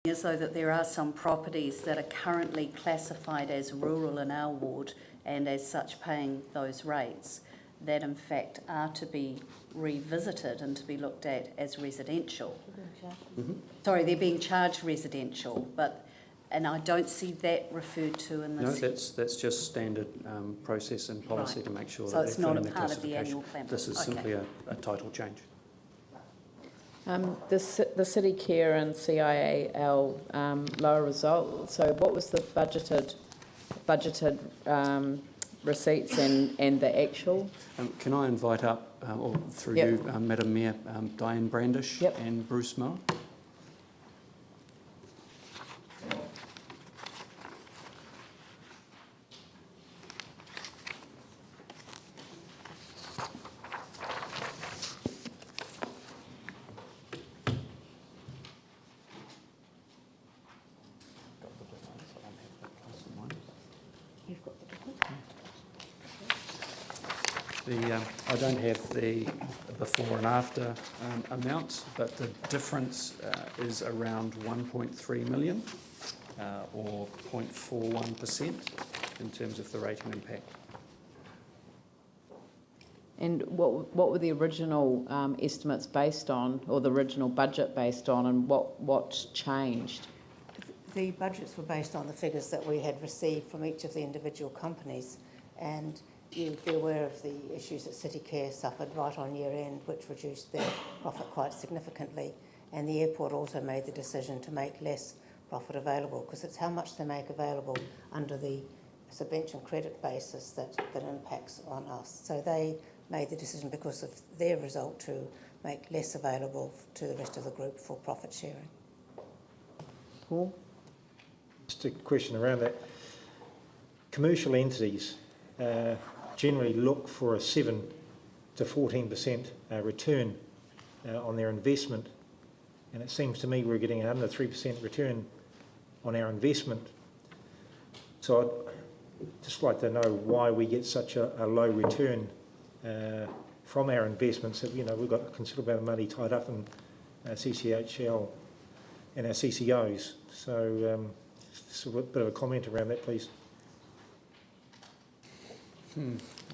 is though that there are some properties that are currently classified as rural in our ward and as such paying those rates that in fact are to be revisited and to be looked at as residential. Mm-hmm. Sorry, they're being charged residential, and I don't see that referred to in this. No, that's just standard process and policy Right. to make sure So that it's they're not fitting a the part of the classification. annual plan. This is Okay. simply a title change. The City Care and CIAL lower result. So what was the budgeted receipts and the actual? Can I invite up, or through Yep. you, Madam Mayor, Diane Brandish Yep. and Bruce Moore? I don't have the before and after amounts, but the difference is around 1.3 million or 0.41% in terms of the rating impact. And what were the original estimates based on, or the original budget based on, and what's changed? The budgets were based on the figures that we had received from each of the individual companies, and you'd be aware of the issues that City Care suffered right on year end, which reduced their profit quite significantly. And the airport also made the decision to make less profit available, because it's how much they make available under the subvention credit basis that impacts on us. So they made the decision because of their result to make less available to the rest of the group for profit sharing. Paul? Just a question around that. Commercial entities generally look for a 7 to 14% return on their investment, and it seems to me we're getting under 3% return on our investment. So I'd just like to know why we get such a low return from our investments. You know, we've got a considerable amount of money tied up in CCHL and our CCOs. So just a bit of a comment around that, please.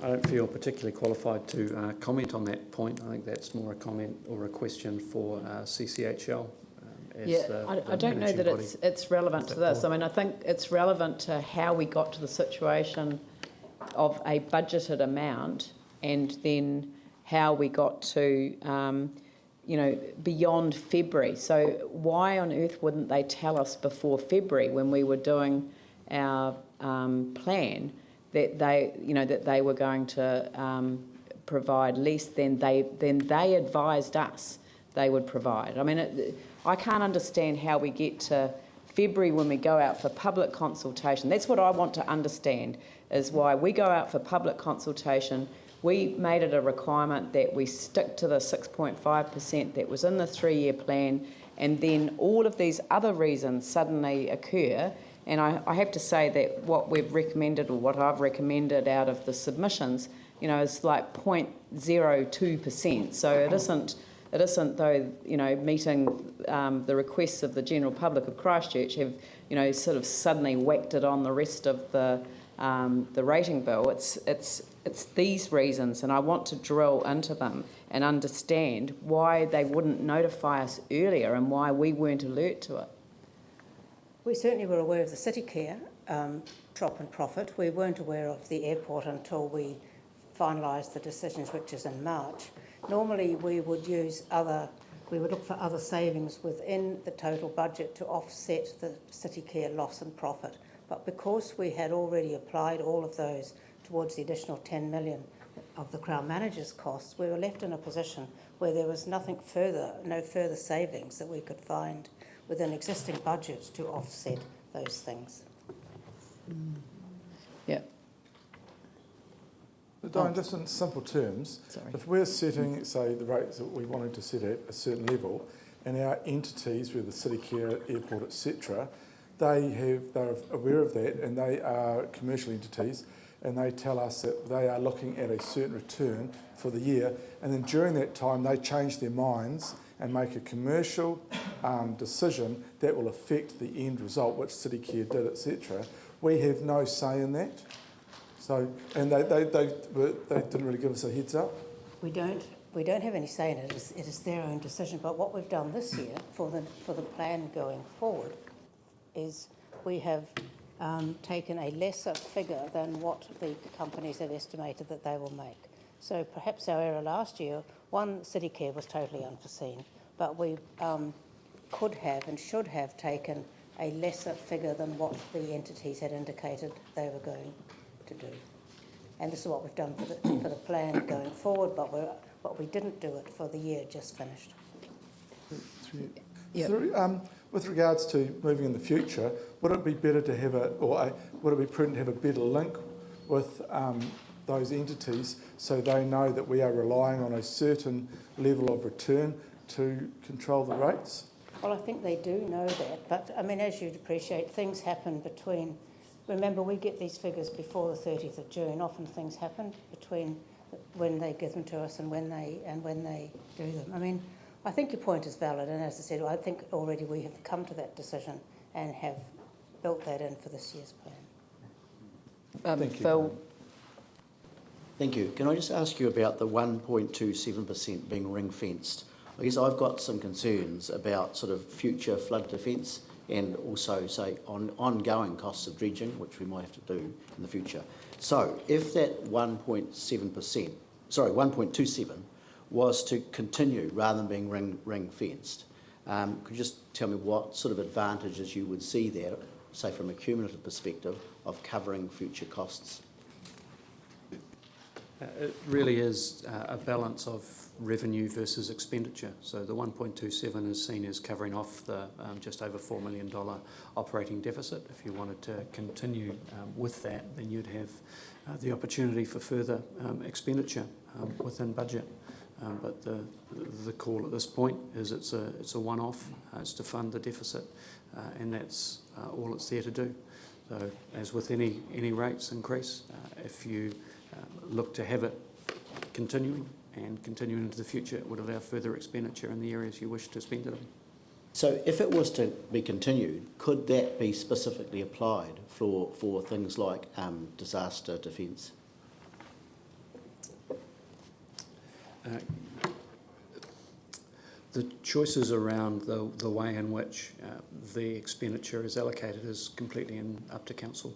I don't feel particularly qualified to comment on that point. I think that's more a comment or a question for CCHL. I don't know that it's relevant to this. I mean, I think it's relevant to how we got to the situation of a budgeted amount and then how we got to, beyond February. So why on earth wouldn't they tell us before February when we were doing our plan that they were going to provide less than they advised us they would provide? I mean, I can't understand how we get to February when we go out for public consultation. That's what I want to understand, is why we go out for public consultation. We made it a requirement that we stick to the 6.5% that was in the 3-year plan, and then all of these other reasons suddenly occur. And I have to say that what we've recommended, or what I've recommended out of the submissions, is like 0.02%. So it isn't though, meeting the requests of the general public of Christchurch have, sort of suddenly whacked it on the rest of the rating bill. It's these reasons, and I want to drill into them and understand why they wouldn't notify us earlier and why we weren't alert to it. We certainly were aware of the City Care drop in profit. We weren't aware of the airport until we finalised the decisions, which is in March. Normally we would look for other savings within the total budget to offset the City Care loss in profit. But because we had already applied all of those towards the additional 10 million of the Crown Manager's costs, we were left in a position where there was no further savings that we could find within existing budgets to offset those things. Yeah. But Diane, just in simple terms, if we're setting, say, the rates that we wanted to set at a certain level, and our entities, whether City Care, airport, etc., they're aware of that, and they are commercial entities, and they tell us that they are looking at a certain return for the year, and then during that time they change their minds and make a commercial decision that will affect the end result, which City Care did, etc. We have no say in that. So, and they didn't really give us a heads up. We don't have any say in it. It is their own decision. But what we've done this year for the plan going forward is we have taken a lesser figure than what the companies have estimated that they will make. So perhaps our error last year, one, City Care was totally unforeseen, but we could have and should have taken a lesser figure than what the entities had indicated they were going to do. And this is what we've done for the plan going forward, but we didn't do it for the year just finished. Yep. With regards to moving in the future, would it be better to have would it be prudent to have a better link with those entities so they know that we are relying on a certain level of return to control the rates? Well, I think they do know that, but I mean, as you'd appreciate, things happen between. Remember, we get these figures before the 30th of June. Often things happen between when they give them to us and when they do them. I mean, I think your point is valid, and as I said, I think already we have come to that decision and have built that in for this year's plan. Thank you. Phil. Thank you. Can I just ask you about the 1.27% being ring-fenced? I guess I've got some concerns about sort of future flood defence and also, say, on ongoing costs of dredging, which we might have to do in the future. So if that 1.27 was to continue rather than being ring-fenced, could you just tell me what sort of advantages you would see there, say from a cumulative perspective, of covering future costs? It really is a balance of revenue versus expenditure. So the 1.27 is seen as covering off the just over $4 million operating deficit. If you wanted to continue with that, then you'd have the opportunity for further expenditure within budget. But the call at this point is it's a one-off. It's to fund the deficit, and that's all it's there to do. So as with any rates increase, if you look to have it continuing into the future, it would allow further expenditure in the areas you wish to spend it on. So if it was to be continued, could that be specifically applied for things like disaster defence? The choices around the way in which the expenditure is allocated is completely up to council.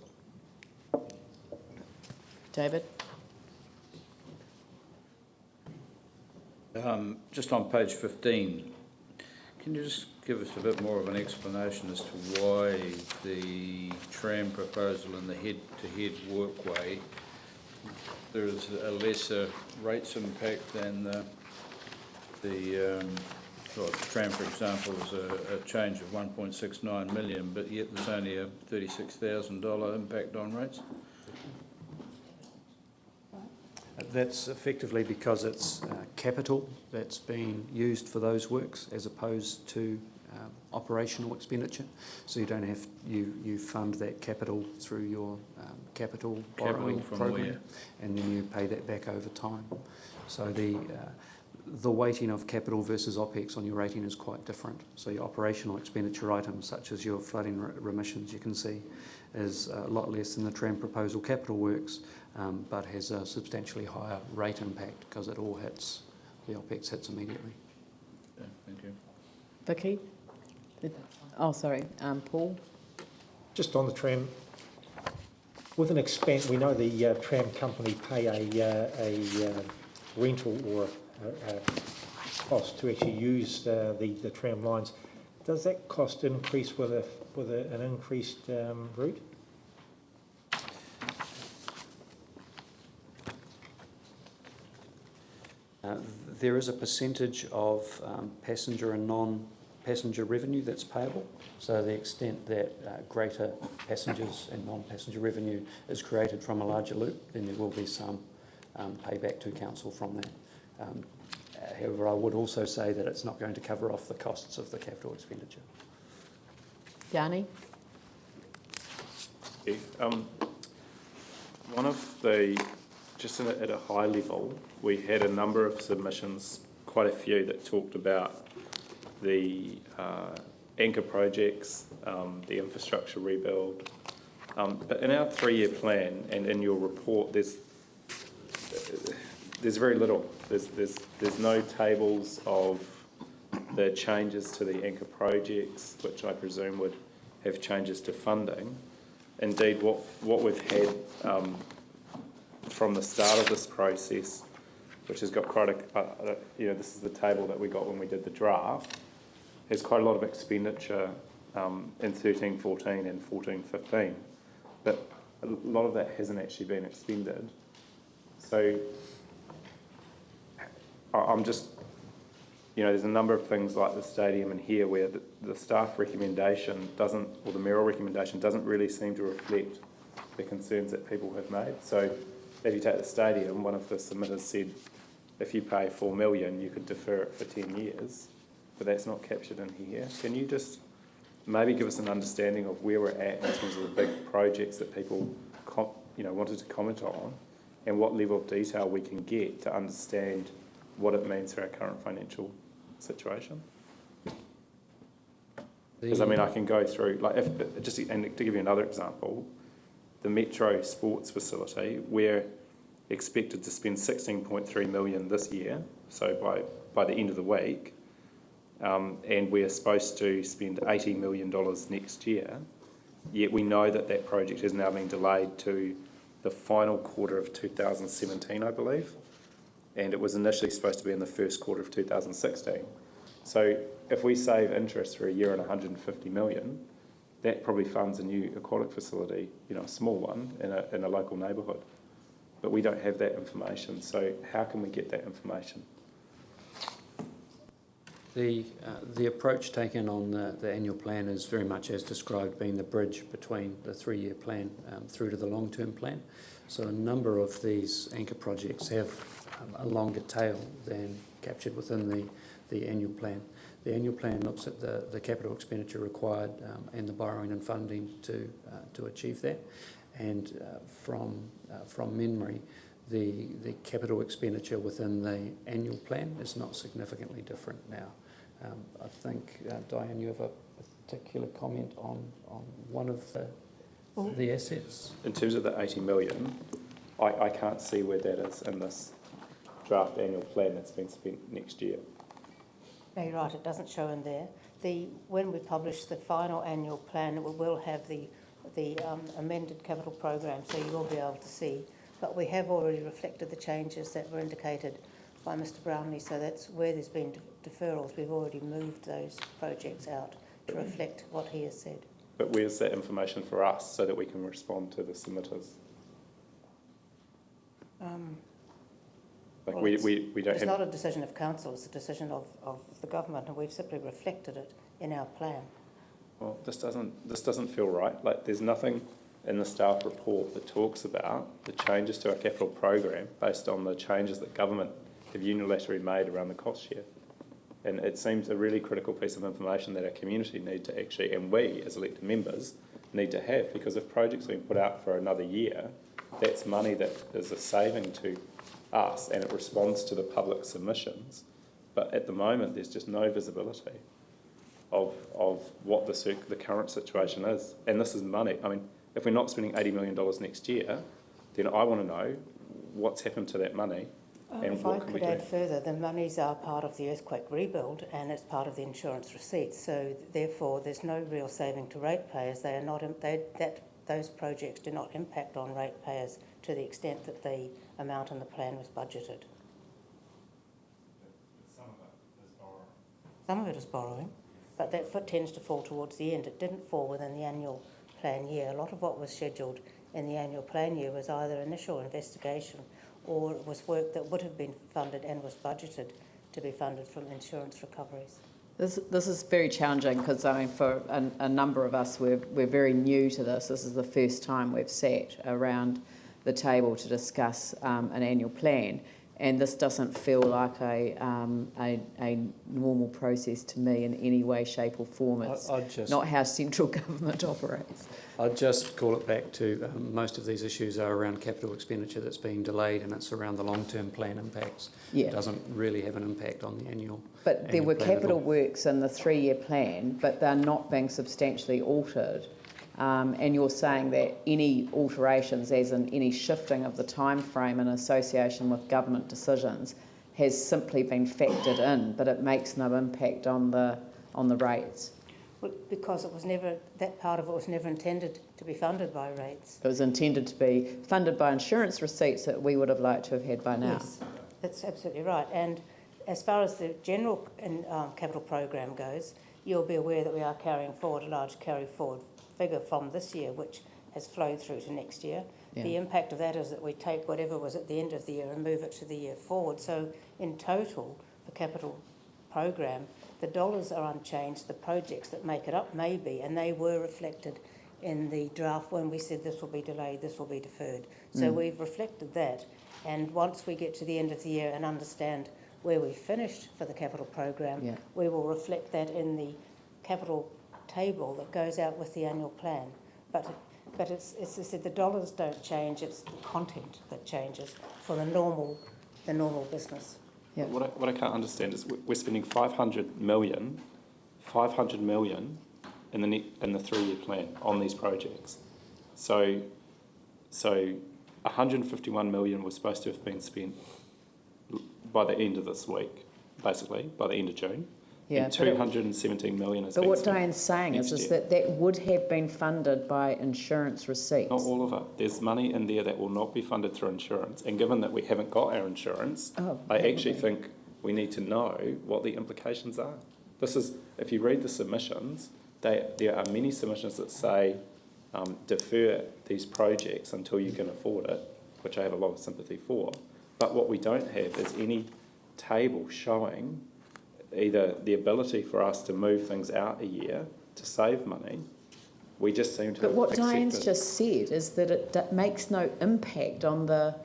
David? Just on page 15, can you just give us a bit more of an explanation as to why the tram proposal and the head-to-head workway, there is a lesser rates impact than the tram, for example, is a change of 1.69 million, but yet there's only a $36,000 impact on rates? That's effectively because it's capital that's being used for those works as opposed to operational expenditure. So you don't have you fund that capital through your capital borrowing program, and then you pay that back over time. So the weighting of capital versus OPEX on your rating is quite different. So your operational expenditure items, such as your flooding remissions, you can see, is a lot less than the tram proposal capital works, but has a substantially higher rate impact because it all hits, the OPEX hits immediately. Yeah, thank you. Vicky? Oh, sorry. Paul? Just on the tram, with an expense, we know the tram company pay a rental or a cost to actually use the tram lines. Does that cost increase with an increased route? There is a percentage of passenger and non-passenger revenue that's payable. So the extent that greater passengers and non-passenger revenue is created from a larger loop, then there will be some payback to council from that. However, I would also say that it's not going to cover off the costs of the capital expenditure. Yanni? One of the, just at a high level, we had a number of submissions, quite a few, that talked about the anchor projects, the infrastructure rebuild. But in our 3-year plan and in your report, there's very little. There's no tables of the changes to the anchor projects, which I presume would have changes to funding. Indeed, what we've had from the start of this process, which has got quite a, this is the table that we got when we did the draft, has quite a lot of expenditure in 13-14 and 14-15, but a lot of that hasn't actually been expended. So I'm just, there's a number of things like the stadium and here where the staff recommendation doesn't, or the mayoral recommendation doesn't really seem to reflect the concerns that people have made. So if you take the stadium, one of the submitters said if you pay $4 million, you could defer it for 10 years, but that's not captured in here. Can you just maybe give us an understanding of where we're at in terms of the big projects that people wanted to comment on, and what level of detail we can get to understand what it means for our current financial situation? Because I can go through, and to give you another example, the Metro Sports Facility, we're expected to spend $16.3 million this year, so by the end of the week, and we're supposed to spend $80 million next year, yet we know that project has now been delayed to the final quarter of 2017, I believe, and it was initially supposed to be in the first quarter of 2016. So if we save interest for a year and $150 million, that probably funds a new aquatic facility, a small one in a local neighbourhood. But we don't have that information, so how can we get that information? The approach taken on the annual plan is very much as described, being the bridge between the 3-year plan through to the long-term plan. So a number of these anchor projects have a longer tail than captured within the annual plan. The annual plan looks at the capital expenditure required and the borrowing and funding to achieve that. And from memory, the capital expenditure within the annual plan is not significantly different now. I think, Diane, you have a particular comment on one of the assets? In terms of the $80 million, I can't see where that is in this draft annual plan that's been spent next year. No, you're right, it doesn't show in there. When we publish the final annual plan, it will have the amended capital program, so you will be able to see. But we have already reflected the changes that were indicated by Mr Brownlee, so that's where there's been deferrals. We've already moved those projects out to reflect what he has said. But where's that information for us so that we can respond to the submitters? We don't have... It's not a decision of council, it's a decision of the government, and we've simply reflected it in our plan. Well, this doesn't feel right. There's nothing in the staff report that talks about the changes to our capital program based on the changes that government have unilaterally made around the cost share. And it seems a really critical piece of information that our community need to actually, and we as elected members, need to have, because if projects are being put out for another year, that's money that is a saving to us and it responds to the public submissions. But at the moment, there's just no visibility of what the current situation is. And this is money. If we're not spending $80 million next year, then I want to know what's happened to that money. And if what I can we could do? add further, the monies are part of the earthquake rebuild and it's part of the insurance receipts. So therefore, there's no real saving to ratepayers. They are not. Those projects do not impact on ratepayers to the extent that the amount in the plan was budgeted. Some of it is borrowing, but that tends to fall towards the end. It didn't fall within the annual plan year. A lot of what was scheduled in the annual plan year was either initial investigation or it was work that would have been funded and was budgeted to be funded from insurance recoveries. This is very challenging because for a number of us, we're very new to this. This is the first time we've sat around the table to discuss an annual plan, and this doesn't feel like a normal process to me in any way, shape or form. It's not how central government operates. I'd just call it back to most of these issues are around capital expenditure that's being delayed, and it's around the long-term plan impacts. Yeah. It doesn't really have an impact on the annual. But there were plan at capital all. works in the 3-year plan, but they're not being substantially altered. And you're saying that any alterations, as in any shifting of the time frame in association with government decisions, has simply been factored in, but it makes no impact on the rates. Well, because it was never, that part of it was never intended to be funded by rates. It was intended to be funded by insurance receipts that we would have liked to have had by now. Yes, that's absolutely right. And as far as the general capital program goes, you'll be aware that we are carrying forward a large carry forward figure from this year, which has flowed through to next year. Yeah. The impact of that is that we take whatever was at the end of the year and move it to the year forward. So in total, the capital program, the dollars are unchanged, the projects that make it up may be, and they were reflected in the draft when we said this will be delayed, this will be deferred. So we've reflected that, and once we get to the end of the year and understand where we finished for the capital program, we will reflect that in the capital table that goes out with the annual plan. But it's as I said, the dollars don't change, it's the content that changes for the normal business. Yeah. What I can't understand is we're spending 500 million in the 3-year plan on these projects. So 151 million was supposed to have been spent by the end of this week, basically, by the end of June. Yeah, and 217 million is. But what Diane's saying is that would have been funded by insurance receipts. Not all of it. There's money in there that will not be funded through insurance. And given that we haven't got our insurance, I actually think we need to know what the implications are. This is, if you read the submissions, there are many submissions that say defer these projects until you can afford it, which I have a lot of sympathy for. But what we don't have is any table showing either the ability for us to move things out a year to save money. We just seem to. But what accept Diane's it. just said is that it makes no impact on the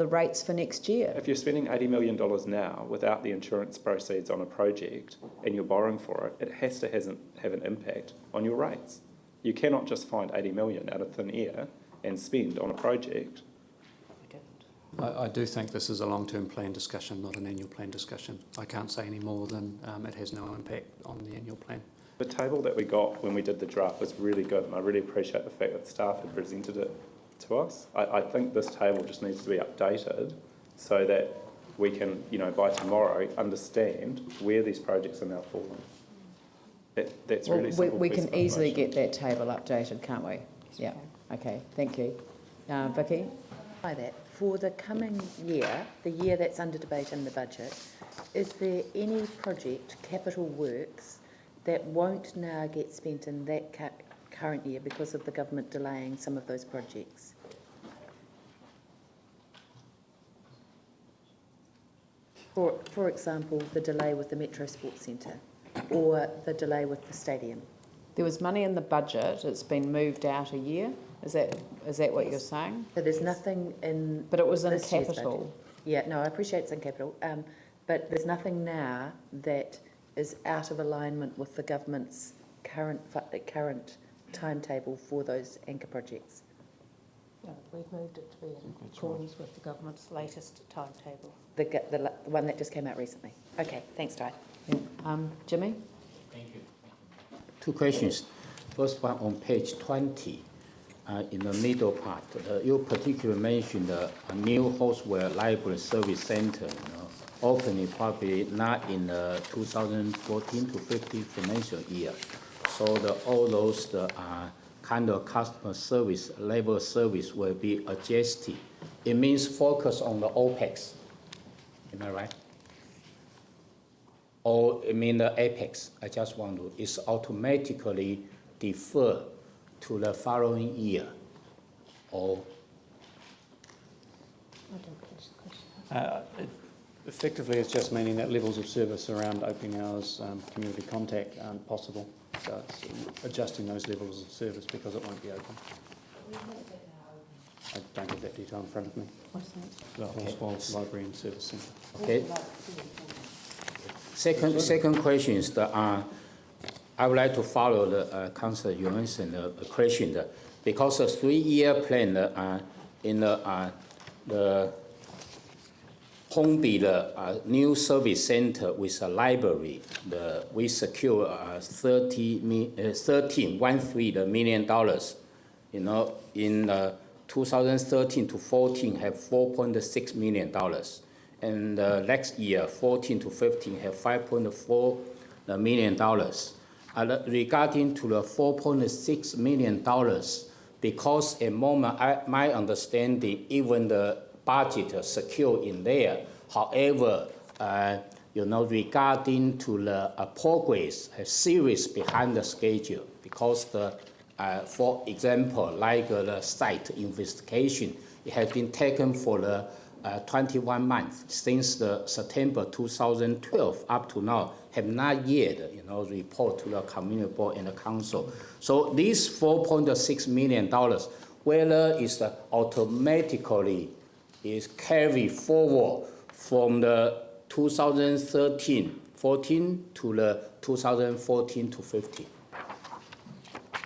rates for next year. If you're spending $80 million now without the insurance proceeds on a project and you're borrowing for it, it has to have an impact on your rates. You cannot just find 80 million out of thin air and spend on a project. I do think this is a long-term plan discussion, not an annual plan discussion. I can't say any more than it has no impact on the annual plan. The table that we got when we did the draft was really good, and I really appreciate the fact that staff had presented it to us. I think this table just needs to be updated so that we can, by tomorrow, understand where these projects are now falling. That's really simple. We can easily get that table updated, can't we? Yeah. Okay. Thank you, Vicky. By that, for the coming year, the year that's under debate in the budget, is there any project, capital works, that won't now get spent in that current year because of the government delaying some of those projects? For example, the delay with the Metro Sports Centre or the delay with the stadium. There was money in the budget. It's been moved out a year. Is that what you're saying? So there's nothing in. But it was in this year's capital. budget. Yeah, no, I appreciate it's in capital, but there's nothing now that is out of alignment with the government's current timetable for those anchor projects. No, we've moved it to be in accordance with the government's latest timetable. The one that just came out recently. Okay, thanks, Di. Yeah. Jimmy? Thank you. Two questions. First one on page 20, in the middle part. You particularly mentioned a new Horsewell Library Service Center, opening probably not in the 2014 to 15 financial year. So all those kind of customer service, level service will be adjusted. It means focus on the OPEX. Am I right? Or I mean the apex, I just want to, is automatically defer to the following year, or? I don't catch the question. Effectively, it's just meaning that levels of service around opening hours, community contact aren't possible. So it's adjusting those levels of service because it won't be open. I don't have that detail in front of me. What's that? The Horsewell Library and Service Centre. Okay. Second question is that I would like to follow the Councillor Yuan's question that because a 3-year plan in the Hornby, the new service center with a library, we secure $13 million. You know, in 2013 to 14 have $4.6 million. And next year, 14 to 15, have $5.4 million. Regarding to the $4.6 million, because at the moment, my understanding, even the budget secure in there. However, you know, regarding to the progress, serious behind the schedule, because the, for example, like the site investigation, it has been taken for the 21 months since the September 2012 up to now, have not yet, you know, report to the community board and the council. So this $4.6 million, whether it's automatically is carried forward from the 2013-14 to the 2014 to 15.